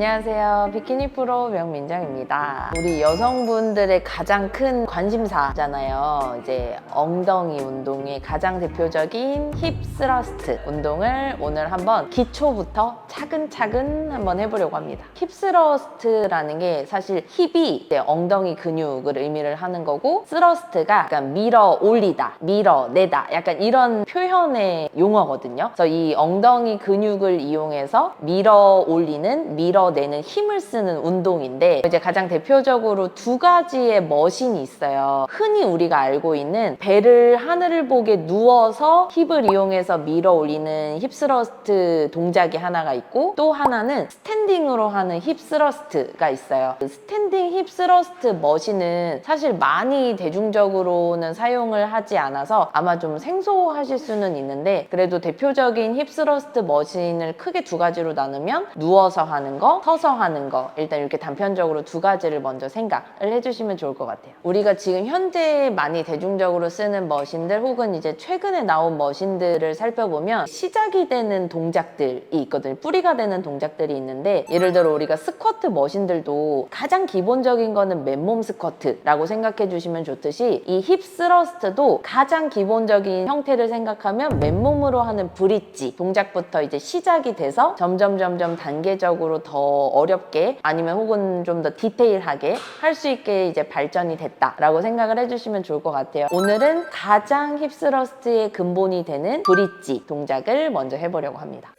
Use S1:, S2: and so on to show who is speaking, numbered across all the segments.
S1: 안녕하세요. 비키니 프로 명민정입니다. 우리 여성분들의 가장 큰 관심사잖아요. 이제 엉덩이 운동의 가장 대표적인 힙 스러스트 운동을 오늘 한번 기초부터 차근차근 한번 해보려고 합니다. 힙 스러스트라는 게 사실 힙이 이제 엉덩이 근육을 의미를 하는 거고, 스러스트가 약간 밀어 올리다, 밀어 내다, 약간 이런 표현의 용어거든요. 그래서 이 엉덩이 근육을 이용해서 밀어 올리는, 밀어내는 힘을 쓰는 운동인데, 이제 가장 대표적으로 두 가지의 머신이 있어요. 흔히 우리가 알고 있는 배를 하늘을 보게 누워서 힙을 이용해서 밀어 올리는 힙 스러스트 동작이 하나가 있고, 또 하나는 스탠딩으로 하는 힙 스러스트가 있어요. 스탠딩 힙 스러스트 머신은 사실 많이 대중적으로는 사용을 하지 않아서 아마 좀 생소하실 수는 있는데, 그래도 대표적인 힙 스러스트 머신을 크게 두 가지로 나누면 누워서 하는 거, 서서 하는 거, 일단 이렇게 단편적으로 두 가지를 먼저 생각을 해주시면 좋을 것 같아요. 우리가 지금 현재 많이 대중적으로 쓰는 머신들 혹은 이제 최근에 나온 머신들을 살펴보면 시작이 되는 동작들이 있거든요. 뿌리가 되는 동작들이 있는데, 예를 들어 우리가 스쿼트 머신들도 가장 기본적인 거는 맨몸 스쿼트라고 생각해 주시면 좋듯이, 이 힙 스러스트도 가장 기본적인 형태를 생각하면 맨몸으로 하는 브릿지 동작부터 이제 시작이 돼서 점점 단계적으로 더 어렵게, 아니면 혹은 좀 더 디테일하게 할 수 있게 이제 발전이 됐다라고 생각을 해주시면 좋을 것 같아요. 오늘은 가장 힙 스러스트의 근본이 되는 브릿지 동작을 먼저 해보려고 합니다.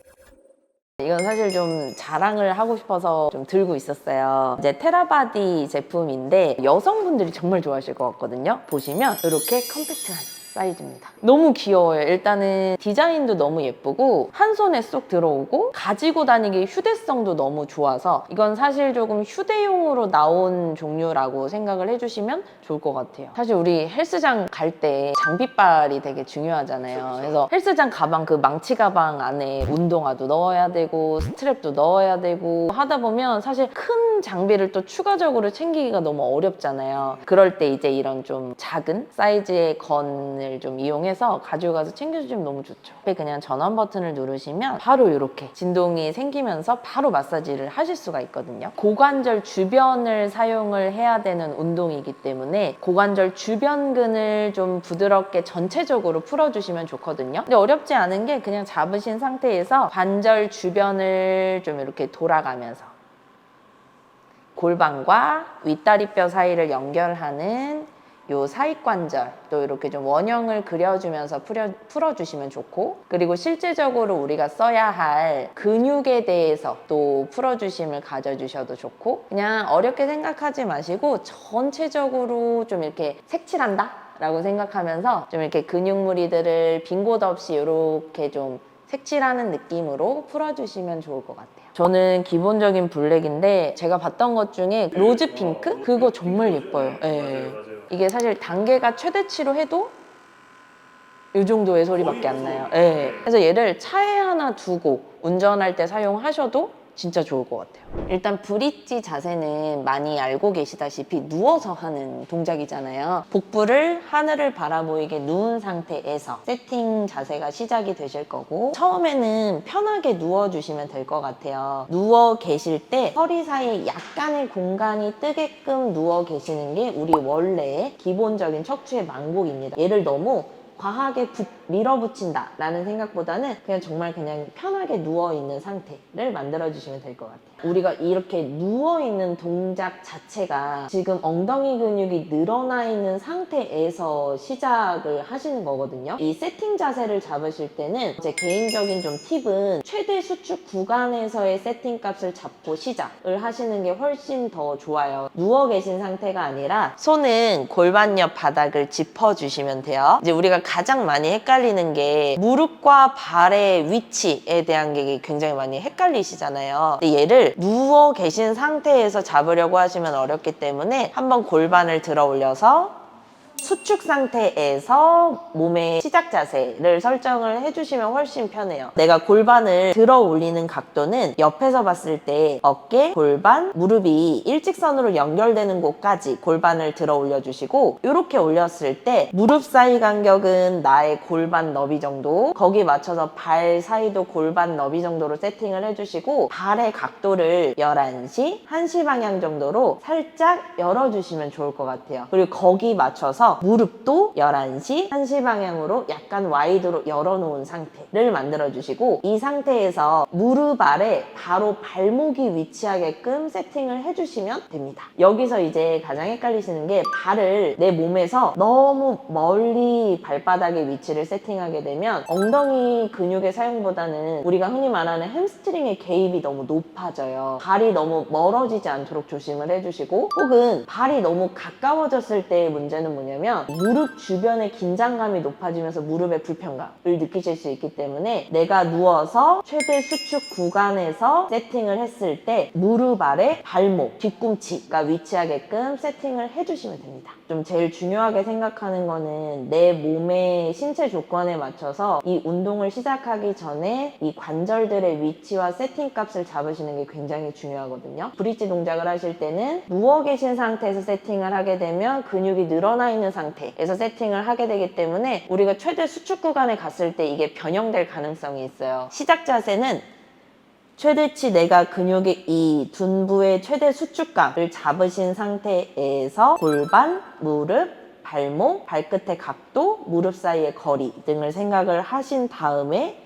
S1: 이건 사실 좀 자랑을 하고 싶어서 좀 들고 있었어요. 이제 테라바디 제품인데 여성분들이 정말 좋아하실 것 같거든요. 보시면 이렇게 컴팩트한 사이즈입니다. 너무 귀여워요. 일단은 디자인도 너무 예쁘고 한 손에 쏙 들어오고 가지고 다니기 휴대성도 너무 좋아서 이건 사실 조금 휴대용으로 나온 종류라고 생각을 해주시면 좋을 것 같아요. 사실 우리 헬스장 갈 때 장비빨이 되게 중요하잖아요. 그래서 헬스장 가방, 그 망치 가방 안에 운동화도 넣어야 되고 스트랩도 넣어야 되고 하다 보면 사실 큰 장비를 또 추가적으로 챙기기가 너무 어렵잖아요. 그럴 때 이제 이런 좀 작은 사이즈의 건을 좀 이용해서 가져가서 챙겨주시면 너무 좋죠. 그냥 전원 버튼을 누르시면 바로 이렇게 진동이 생기면서 바로 마사지를 하실 수가 있거든요. 고관절 주변을 사용을 해야 되는 운동이기 때문에 고관절 주변근을 좀 부드럽게 전체적으로 풀어주시면 좋거든요. 근데 어렵지 않은 게 그냥 잡으신 상태에서 관절 주변을 좀 이렇게 돌아가면서 골반과 윗다리뼈 사이를 연결하는 요 사익관절, 또 이렇게 좀 원형을 그려주면서 풀어주시면 좋고, 그리고 실제적으로 우리가 써야 할 근육에 대해서 또 풀어주심을 가져주셔도 좋고, 그냥 어렵게 생각하지 마시고 전체적으로 좀 이렇게 색칠한다 라고 생각하면서 좀 이렇게 근육무리들을 빈 곳 없이 이렇게 좀 색칠하는 느낌으로 풀어주시면 좋을 것 같아요. 저는 기본적인 블랙인데 제가 봤던 것 중에 로즈 핑크? 그거 정말 예뻐요. 네.
S2: 맞아요.
S1: 이게 사실 단계가 최대치로 해도 이 정도의 소리밖에 안 나요. 네. 그래서 얘를 차에 하나 두고 운전할 때 사용하셔도 진짜 좋을 것 같아요. 일단 브릿지 자세는 많이 알고 계시다시피 누워서 하는 동작이잖아요. 복부를 하늘을 바라보이게 누운 상태에서 세팅 자세가 시작이 되실 거고, 처음에는 편하게 누워주시면 될 것 같아요. 누워 계실 때 허리 사이에 약간의 공간이 뜨게끔 누워 계시는 게 우리 원래의 기본적인 척추의 망복입니다. 얘를 너무 과하게 밀어붙인다 라는 생각보다는 그냥 정말 그냥 편하게 누워있는 상태를 만들어주시면 될 것 같아요. 우리가 이렇게 누워있는 동작 자체가 지금 엉덩이 근육이 늘어나 있는 상태에서 시작을 하시는 거거든요. 이 세팅 자세를 잡으실 때는 제 개인적인 좀 팁은 최대 수축 구간에서의 세팅 값을 잡고 시작을 하시는 게 훨씬 더 좋아요. 누워 계신 상태가 아니라 손은 골반 옆 바닥을 짚어주시면 돼요. 이제 우리가 가장 많이 헷갈리는 게 무릎과 발의 위치에 대한 게 굉장히 많이 헷갈리시잖아요. 근데 얘를 누워 계신 상태에서 잡으려고 하시면 어렵기 때문에 한번 골반을 들어 올려서 수축 상태에서 몸의 시작 자세를 설정을 해주시면 훨씬 편해요. 내가 골반을 들어 올리는 각도는 옆에서 봤을 때 어깨, 골반, 무릎이 일직선으로 연결되는 곳까지 골반을 들어 올려주시고, 이렇게 올렸을 때 무릎 사이 간격은 나의 골반 너비 정도, 거기 맞춰서 발 사이도 골반 너비 정도로 세팅을 해주시고, 발의 각도를 11시, 1시 방향 정도로 살짝 열어주시면 좋을 것 같아요. 그리고 거기 맞춰서 무릎도 11시, 1시 방향으로 약간 와이드로 열어놓은 상태를 만들어주시고, 이 상태에서 무릎 아래 바로 발목이 위치하게끔 세팅을 해주시면 됩니다. 여기서 이제 가장 헷갈리시는 게, 발을 내 몸에서 너무 멀리 발바닥의 위치를 세팅하게 되면 엉덩이 근육의 사용보다는 우리가 흔히 말하는 햄스트링의 개입이 너무 높아져요. 발이 너무 멀어지지 않도록 조심을 해주시고, 혹은 발이 너무 가까워졌을 때의 문제는 뭐냐면 무릎 주변의 긴장감이 높아지면서 무릎의 불편감을 느끼실 수 있기 때문에, 내가 누워서 최대 수축 구간에서 세팅을 했을 때 무릎 아래 발목, 뒤꿈치가 위치하게끔 세팅을 해주시면 됩니다. 좀 제일 중요하게 생각하는 거는 내 몸의 신체 조건에 맞춰서 이 운동을 시작하기 전에 이 관절들의 위치와 세팅 값을 잡으시는 게 굉장히 중요하거든요. 브릿지 동작을 하실 때는 누워 계신 상태에서 세팅을 하게 되면 근육이 늘어나 있는 상태에서 세팅을 하게 되기 때문에 우리가 최대 수축 구간에 갔을 때 이게 변형될 가능성이 있어요. 시작 자세는 최대치 내가 근육의 이 둔부의 최대 수축감을 잡으신 상태에서 골반, 무릎, 발목, 발끝의 각도, 무릎 사이의 거리 등을 생각을 하신 다음에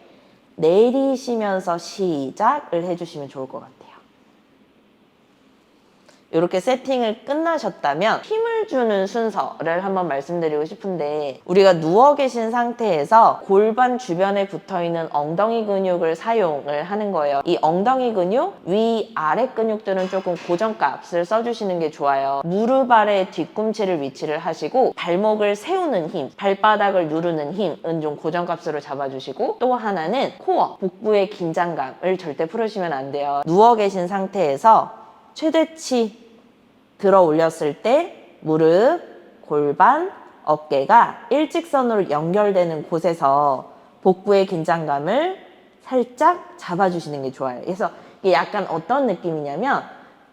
S1: 내리시면서 시작을 해주시면 좋을 것 같아요. 이렇게 세팅을 끝나셨다면 힘을 주는 순서를 한번 말씀드리고 싶은데, 우리가 누워 계신 상태에서 골반 주변에 붙어있는 엉덩이 근육을 사용을 하는 거예요. 이 엉덩이 근육, 위, 아래 근육들은 조금 고정값을 써주시는 게 좋아요. 무릎 아래 뒤꿈치를 위치를 하시고, 발목을 세우는 힘, 발바닥을 누르는 힘은 좀 고정값으로 잡아주시고, 또 하나는 코어, 복부의 긴장감을 절대 풀으시면 안 돼요. 누워 계신 상태에서 최대치 들어 올렸을 때 무릎, 골반, 어깨가 일직선으로 연결되는 곳에서 복부의 긴장감을 살짝 잡아주시는 게 좋아요. 그래서 이게 약간 어떤 느낌이냐면,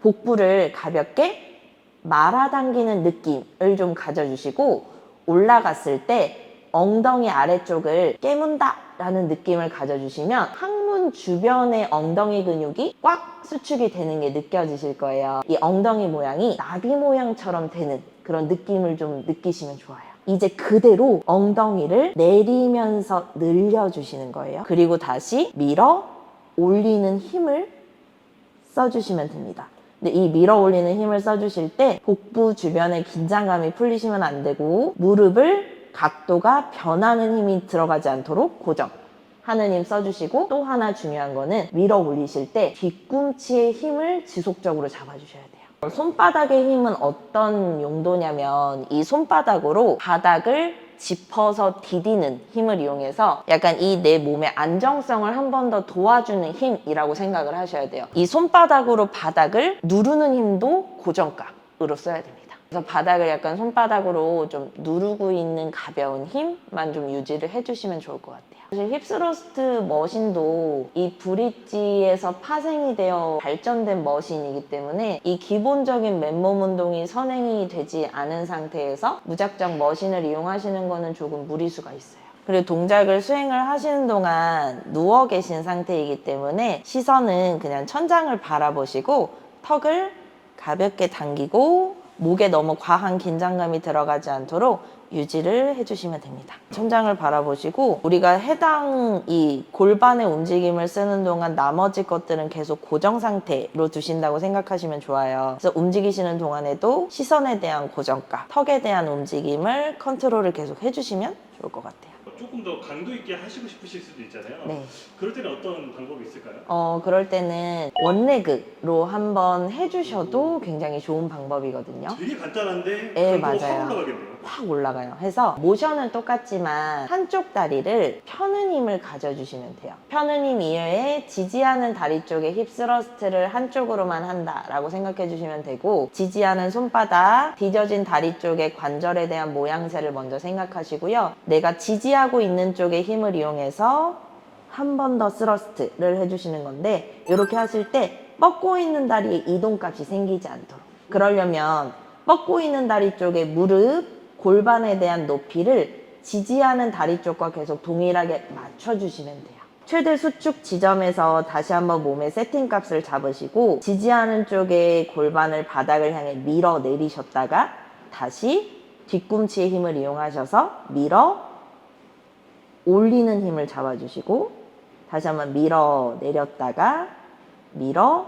S1: 복부를 가볍게 말아당기는 느낌을 좀 가져주시고, 올라갔을 때 엉덩이 아래쪽을 깨문다 라는 느낌을 가져주시면 항문 주변의 엉덩이 근육이 꽉 수축이 되는 게 느껴지실 거예요. 이 엉덩이 모양이 나비 모양처럼 되는 그런 느낌을 좀 느끼시면 좋아요. 이제 그대로 엉덩이를 내리면서 늘려주시는 거예요. 그리고 다시 밀어 올리는 힘을 써주시면 됩니다. 근데 이 밀어 올리는 힘을 써주실 때 복부 주변의 긴장감이 풀리시면 안 되고, 무릎을 각도가 변하는 힘이 들어가지 않도록 고정하는 힘 써주시고, 또 하나 중요한 거는 밀어 올리실 때 뒤꿈치의 힘을 지속적으로 잡아주셔야 돼요. 손바닥의 힘은 어떤 용도냐면, 이 손바닥으로 바닥을 짚어서 디디는 힘을 이용해서 약간 이 내 몸의 안정성을 한 번 더 도와주는 힘이라고 생각을 하셔야 돼요. 이 손바닥으로 바닥을 누르는 힘도 고정값으로 써야 됩니다. 그래서 바닥을 약간 손바닥으로 좀 누르고 있는 가벼운 힘만 좀 유지를 해주시면 좋을 것 같아요. 사실 힙스러스트 머신도 이 브릿지에서 파생이 되어 발전된 머신이기 때문에 이 기본적인 맨몸 운동이 선행이 되지 않은 상태에서 무작정 머신을 이용하시는 거는 조금 무리수가 있어요. 그리고 동작을 수행을 하시는 동안 누워 계신 상태이기 때문에 시선은 그냥 천장을 바라보시고, 턱을 가볍게 당기고 목에 너무 과한 긴장감이 들어가지 않도록 유지를 해주시면 됩니다. 천장을 바라보시고, 우리가 해당 이 골반의 움직임을 쓰는 동안 나머지 것들은 계속 고정 상태로 두신다고 생각하시면 좋아요. 그래서 움직이시는 동안에도 시선에 대한 고정감, 턱에 대한 움직임을 컨트롤을 계속 해주시면 좋을 것 같아요.
S2: 조금 더 강도 있게 하시고 싶으실 수도 있잖아요.
S1: 네.
S2: 그럴 때는 어떤 방법이 있을까요?
S1: 그럴 때는 원레그로 한번 해주셔도 굉장히 좋은 방법이거든요.
S2: 되게 간단한데
S1: 네,
S2: 강도가 확
S1: 맞아요.
S2: 올라가겠네요.
S1: 확 올라가요. 해서 모션은 똑같지만 한쪽 다리를 펴는 힘을 가져주시면 돼요. 펴는 힘 이외에 지지하는 다리 쪽에 힙 스러스트를 한쪽으로만 한다라고 생각해 주시면 되고, 지지하는 손바닥, 뒤져진 다리 쪽의 관절에 대한 모양새를 먼저 생각하시고요. 내가 지지하고 있는 쪽의 힘을 이용해서 한 번 더 스러스트를 해주시는 건데, 이렇게 하실 때 뻗고 있는 다리에 이동값이 생기지 않도록, 그러려면 뻗고 있는 다리 쪽에 무릎, 골반에 대한 높이를 지지하는 다리 쪽과 계속 동일하게 맞춰주시면 돼요. 최대 수축 지점에서 다시 한번 몸의 세팅값을 잡으시고, 지지하는 쪽에 골반을 바닥을 향해 밀어 내리셨다가 다시 뒤꿈치의 힘을 이용하셔서 밀어 올리는 힘을 잡아주시고, 다시 한번 밀어 내렸다가 밀어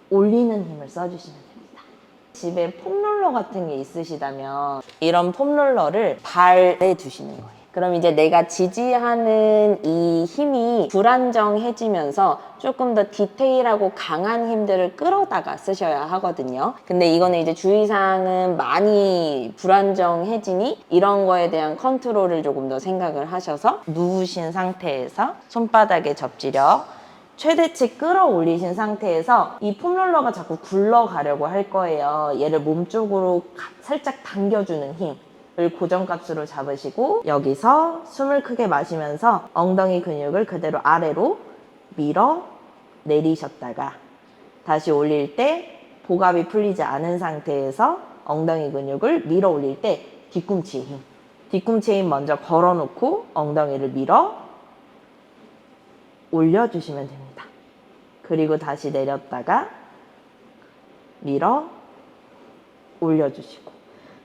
S1: 올리는 힘을 써주시면 됩니다. 집에 폼롤러 같은 게 있으시다면 이런 폼롤러를 발에 두시는 거예요. 그럼 이제 내가 지지하는 이 힘이 불안정해지면서 조금 더 디테일하고 강한 힘들을 끌어다가 쓰셔야 하거든요. 근데 이거는 이제 주의사항은 많이 불안정해지니 이런 거에 대한 컨트롤을 조금 더 생각을 하셔서 누우신 상태에서 손바닥의 접지력 최대치 끌어올리신 상태에서 이 폼롤러가 자꾸 굴러가려고 할 거예요. 얘를 몸쪽으로 살짝 당겨주는 힘을 고정값으로 잡으시고, 여기서 숨을 크게 마시면서 엉덩이 근육을 그대로 아래로 밀어 내리셨다가 다시 올릴 때 복압이 풀리지 않은 상태에서 엉덩이 근육을 밀어 올릴 때 뒤꿈치의 힘, 뒤꿈치의 힘 먼저 걸어놓고 엉덩이를 밀어 올려주시면 됩니다. 그리고 다시 내렸다가 밀어 올려주시고,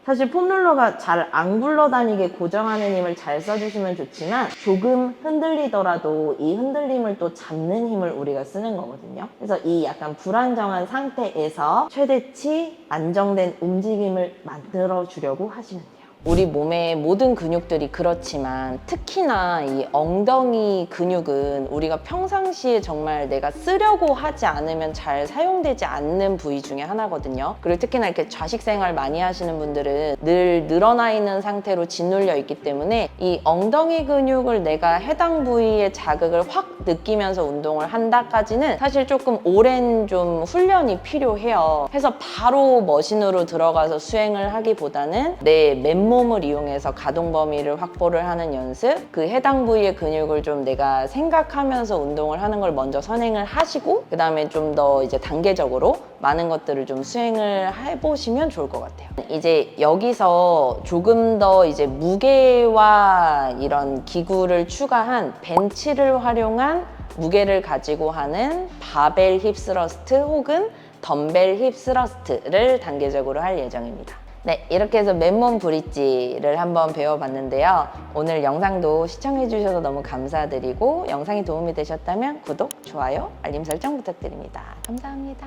S1: 사실 폼롤러가 잘 안 굴러다니게 고정하는 힘을 잘 써주시면 좋지만 조금 흔들리더라도 이 흔들림을 또 잡는 힘을 우리가 쓰는 거거든요. 그래서 이 약간 불안정한 상태에서 최대치 안정된 움직임을 만들어 주려고 하시면 돼요. 우리 몸의 모든 근육들이 그렇지만 특히나 이 엉덩이 근육은 우리가 평상시에 정말 내가 쓰려고 하지 않으면 잘 사용되지 않는 부위 중에 하나거든요. 그리고 특히나 이렇게 좌식 생활 많이 하시는 분들은 늘 늘어나 있는 상태로 짓눌려 있기 때문에 이 엉덩이 근육을 내가 해당 부위의 자극을 확 느끼면서 운동을 한다까지는 사실 조금 오랜 좀 훈련이 필요해요. 해서 바로 머신으로 들어가서 수행을 하기보다는 내 맨몸을 이용해서 가동 범위를 확보를 하는 연습, 그 해당 부위의 근육을 좀 내가 생각하면서 운동을 하는 걸 먼저 선행을 하시고, 그 다음에 좀 더 이제 단계적으로 많은 것들을 좀 수행을 해보시면 좋을 것 같아요. 이제 여기서 조금 더 이제 무게와 이런 기구를 추가한 벤치를 활용한 무게를 가지고 하는 바벨 힙 스러스트 혹은 덤벨 힙 스러스트를 단계적으로 할 예정입니다. 네, 이렇게 해서 맨몸 브릿지를 한번 배워봤는데요. 오늘 영상도 시청해주셔서 너무 감사드리고, 영상이 도움이 되셨다면 구독, 좋아요, 알림 설정 부탁드립니다. 감사합니다.